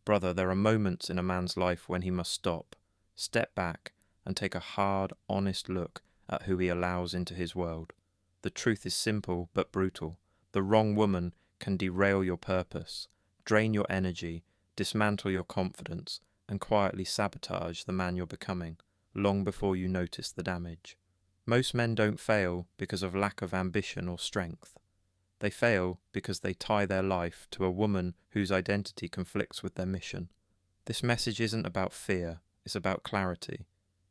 Brother, there are moments in a man's life when he must stop, step back, and take a hard, honest look at who he allows into his world. The truth is simple but brutal. The wrong woman can derail your purpose, drain your energy, dismantle your confidence, and quietly sabotage the man you're becoming, long before you notice the damage. Most men don't fail because of lack of ambition or strength. They fail because they tie their life to a woman whose identity conflicts with their mission. This message isn't about fear, it's about clarity.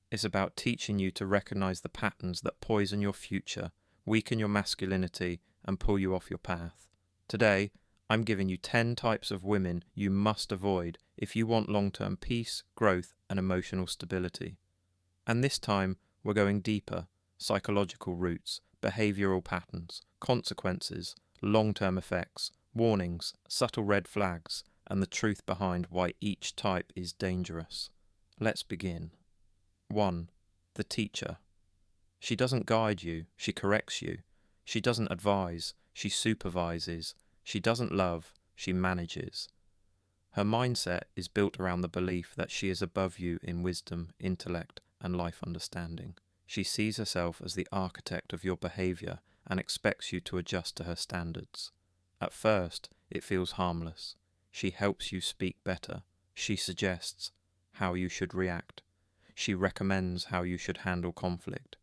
It's about teaching you to recognize the patterns that poison your future, weaken your masculinity, and pull you off your path. Today, I'm giving you 10 types of women you must avoid if you want long-term peace, growth, and emotional stability. And this time, we're going deeper: psychological roots, behavioral patterns, consequences, long-term effects, warnings, subtle red flags, and the truth behind why each type is dangerous. Let's begin. 1. The teacher. She doesn't guide you, she corrects you. She doesn't advise, she supervises. She doesn't love, she manages. Her mindset is built around the belief that she is above you in wisdom, intellect, and life understanding. She sees herself as the architect of your behavior and expects you to adjust to her standards. At first, it feels harmless. She helps you speak better. She suggests how you should react. She recommends how you should handle conflict.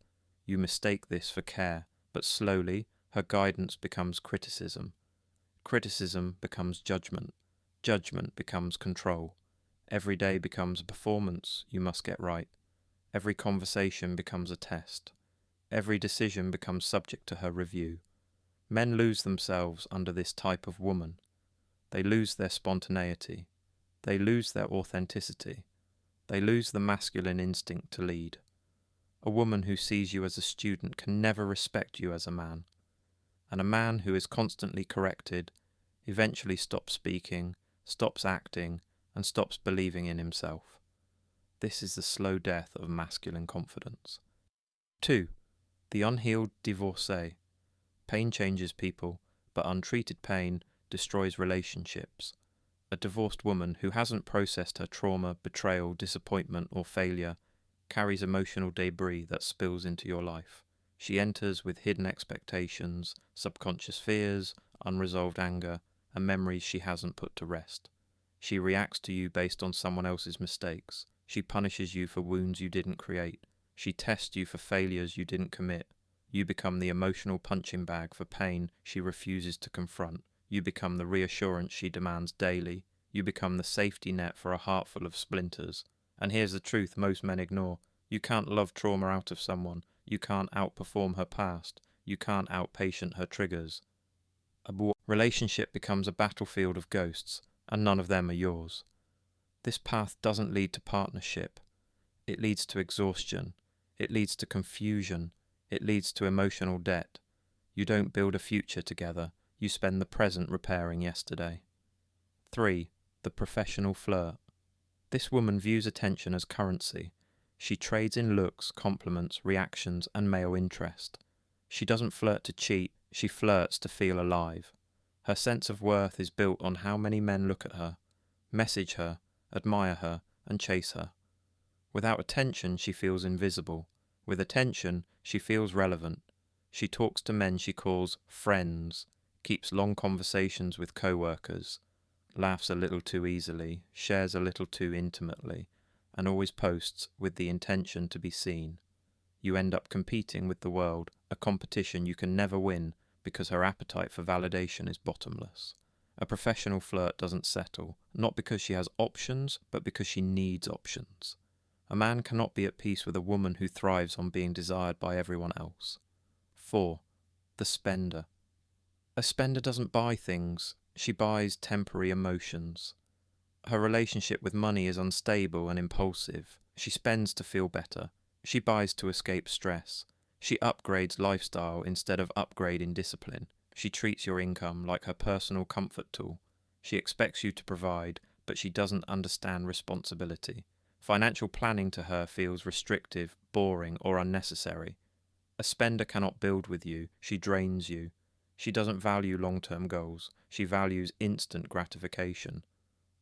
You mistake this for care, but slowly her guidance becomes criticism. Criticism becomes judgment. Judgment becomes control. Every day becomes a performance you must get right. Every conversation becomes a test. Every decision becomes subject to her review. Men lose themselves under this type of woman. They lose their spontaneity. They lose their authenticity. They lose the masculine instinct to lead. A woman who sees you as a student can never respect you as a man. And a man who is constantly corrected eventually stops speaking, stops acting, and stops believing in himself. This is the slow death of masculine confidence. 2. The unhealed divorcee. Pain changes people, but untreated pain destroys relationships. A divorced woman who hasn't processed her trauma, betrayal, disappointment, or failure carries emotional debris that spills into your life. She enters with hidden expectations, subconscious fears, unresolved anger, and memories she hasn't put to rest. She reacts to you based on someone else's mistakes. She punishes you for wounds you didn't create. She tests you for failures you didn't commit. You become the emotional punching bag for pain she refuses to confront. You become the reassurance she demands daily. You become the safety net for a heart full of splinters. And here's the truth most men ignore. You can't love trauma out of someone. You can't outperform her past. You can't outpatient her triggers. A relationship becomes a battlefield of ghosts, and none of them are yours. This path doesn't lead to partnership. It leads to exhaustion. It leads to confusion. It leads to emotional debt. You don't build a future together. You spend the present repairing yesterday. 3. The professional flirt. This woman views attention as currency. She trades in looks, compliments, reactions, and male interest. She doesn't flirt to cheat, she flirts to feel alive. Her sense of worth is built on how many men look at her, message her, admire her, and chase her. Without attention, she feels invisible. With attention, she feels relevant. She talks to men she calls friends, keeps long conversations with co-workers, laughs a little too easily, shares a little too intimately, and always posts with the intention to be seen. You end up competing with the world, a competition you can never win because her appetite for validation is bottomless. A professional flirt doesn't settle, not because she has options, but because she needs options. A man cannot be at peace with a woman who thrives on being desired by everyone else. 4. The spender. A spender doesn't buy things, she buys temporary emotions. Her relationship with money is unstable and impulsive. She spends to feel better. She buys to escape stress. She upgrades lifestyle instead of upgrading discipline. She treats your income like her personal comfort tool. She expects you to provide, but she doesn't understand responsibility. Financial planning to her feels restrictive, boring, or unnecessary. A spender cannot build with you, she drains you. She doesn't value long-term goals, she values instant gratification.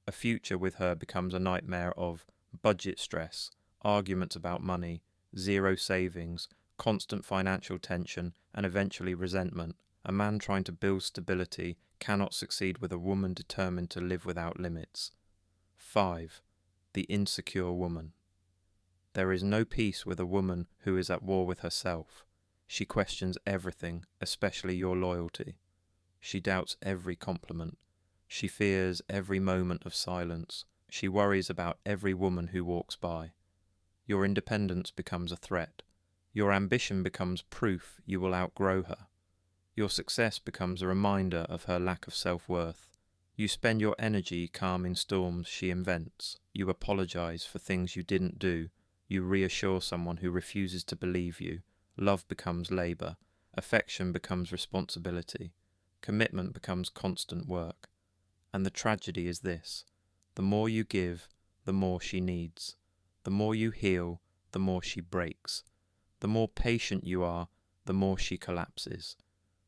A future with her becomes a nightmare of budget stress, arguments about money, zero savings, constant financial tension, and eventually resentment. A man trying to build stability cannot succeed with a woman determined to live without limits. 5. The insecure woman. There is no peace with a woman who is at war with herself. She questions everything, especially your loyalty. She doubts every compliment. She fears every moment of silence. She worries about every woman who walks by. Your independence becomes a threat. Your ambition becomes proof you will outgrow her. Your success becomes a reminder of her lack of self-worth. You spend your energy calming storms she invents. You apologize for things you didn't do. You reassure someone who refuses to believe you. Love becomes labor. Affection becomes responsibility. Commitment becomes constant work. And the tragedy is this: the more you give, the more she needs. The more you heal, the more she breaks. The more patient you are, the more she collapses.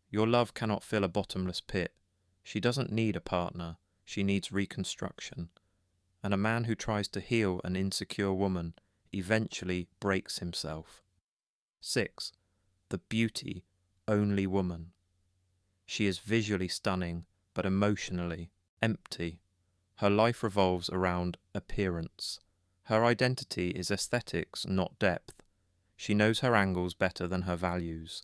Your love cannot fill a bottomless pit. She doesn't need a partner, she needs reconstruction. And a man who tries to heal an insecure woman eventually breaks himself. 6. The beauty-only woman. She is visually stunning, but emotionally empty. Her life revolves around appearance. Her identity is aesthetics, not depth. She knows her angles better than her values.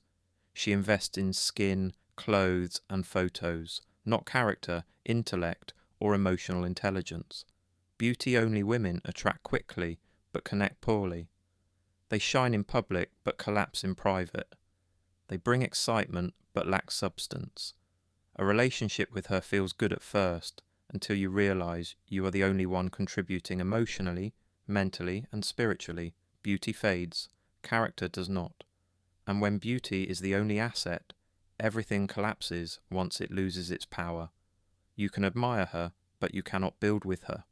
She invests in skin, clothes, and photos, not character, intellect, or emotional intelligence. Beauty-only women attract quickly, but connect poorly. They shine in public, but collapse in private. They bring excitement, but lack substance. A relationship with her feels good at first, until you realize you are the only one contributing emotionally, mentally, and spiritually. Beauty fades, character does not. And when beauty is the only asset, everything collapses once it loses its power. You can admire her, but you cannot build with her.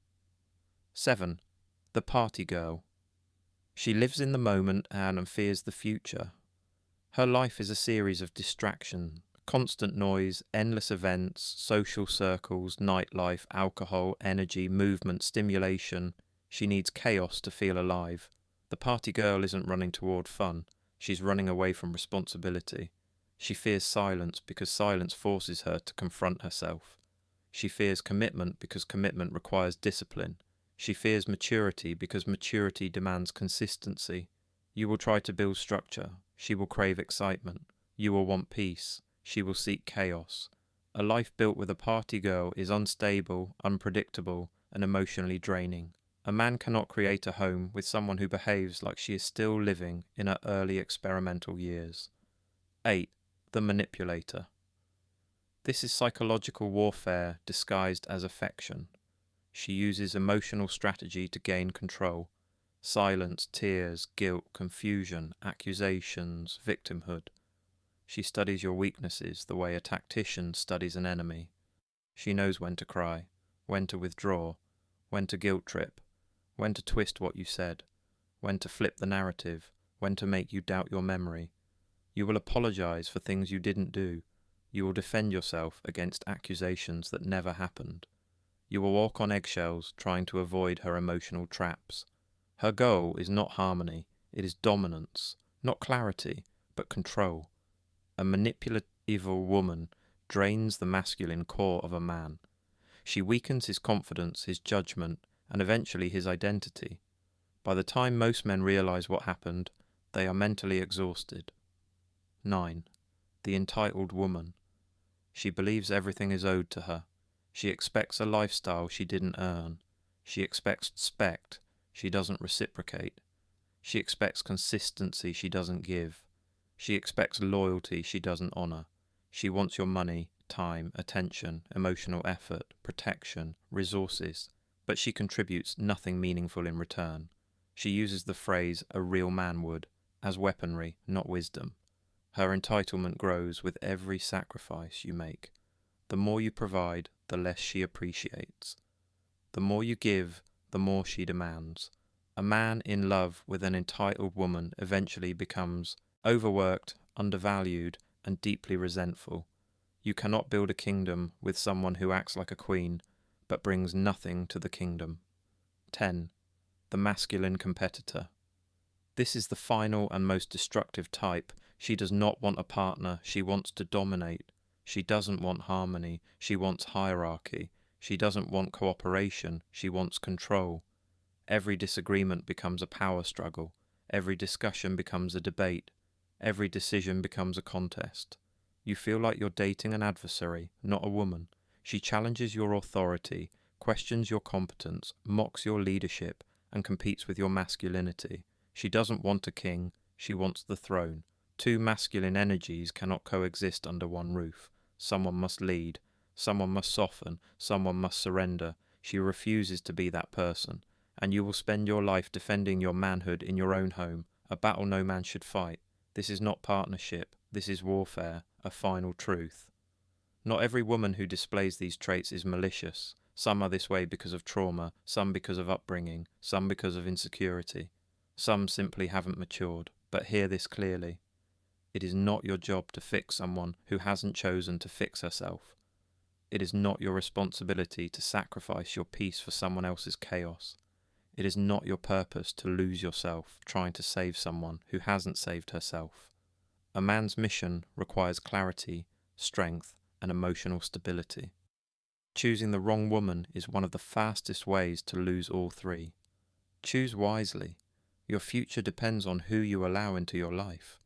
7. The party girl. She lives in the moment and fears the future. Her life is a series of distraction, constant noise, endless events, social circles, nightlife, alcohol, energy, movement, stimulation. She needs chaos to feel alive. The party girl isn't running toward fun. She's running away from responsibility. She fears silence because silence forces her to confront herself. She fears commitment because commitment requires discipline. She fears maturity because maturity demands consistency. You will try to build structure. She will crave excitement. You will want peace. She will seek chaos. A life built with a party girl is unstable, unpredictable, and emotionally draining. A man cannot create a home with someone who behaves like she is still living in her early experimental years. 8. The manipulator. This is psychological warfare disguised as affection. She uses emotional strategy to gain control. Silence, tears, guilt, confusion, accusations, victimhood. She studies your weaknesses the way a tactician studies an enemy. She knows when to cry, when to withdraw, when to guilt trip, when to twist what you said, when to flip the narrative, when to make you doubt your memory. You will apologize for things you didn't do. You will defend yourself against accusations that never happened. You will walk on eggshells trying to avoid her emotional traps. Her goal is not harmony, it is dominance, not clarity, but control. A manipulative woman drains the masculine core of a man. She weakens his confidence, his judgment, and eventually his identity. By the time most men realize what happened, they are mentally exhausted. 9. The entitled woman. She believes everything is owed to her. She expects a lifestyle she didn't earn. She expects respect she doesn't reciprocate. She expects consistency she doesn't give. She expects loyalty she doesn't honor. She wants your money, time, attention, emotional effort, protection, resources, but she contributes nothing meaningful in return. She uses the phrase "a real man would" as weaponry, not wisdom. Her entitlement grows with every sacrifice you make. The more you provide, the less she appreciates. The more you give, the more she demands. A man in love with an entitled woman eventually becomes overworked, undervalued, and deeply resentful. You cannot build a kingdom with someone who acts like a queen, but brings nothing to the kingdom. 10. The masculine competitor. This is the final and most destructive type. She does not want a partner, she wants to dominate. She doesn't want harmony, she wants hierarchy. She doesn't want cooperation, she wants control. Every disagreement becomes a power struggle. Every discussion becomes a debate. Every decision becomes a contest. You feel like you're dating an adversary, not a woman. She challenges your authority, questions your competence, mocks your leadership, and competes with your masculinity. She doesn't want a king, she wants the throne. Two masculine energies cannot coexist under one roof. Someone must lead, someone must soften, someone must surrender. She refuses to be that person, and you will spend your life defending your manhood in your own home, a battle no man should fight. This is not partnership, this is warfare, a final truth. Not every woman who displays these traits is malicious. Some are this way because of trauma, some because of upbringing, some because of insecurity. Some simply haven't matured, but hear this clearly. It is not your job to fix someone who hasn't chosen to fix herself. It is not your responsibility to sacrifice your peace for someone else's chaos. It is not your purpose to lose yourself trying to save someone who hasn't saved herself. A man's mission requires clarity, strength, and emotional stability. Choosing the wrong woman is one of the fastest ways to lose all three. Choose wisely. Your future depends on who you allow into your life.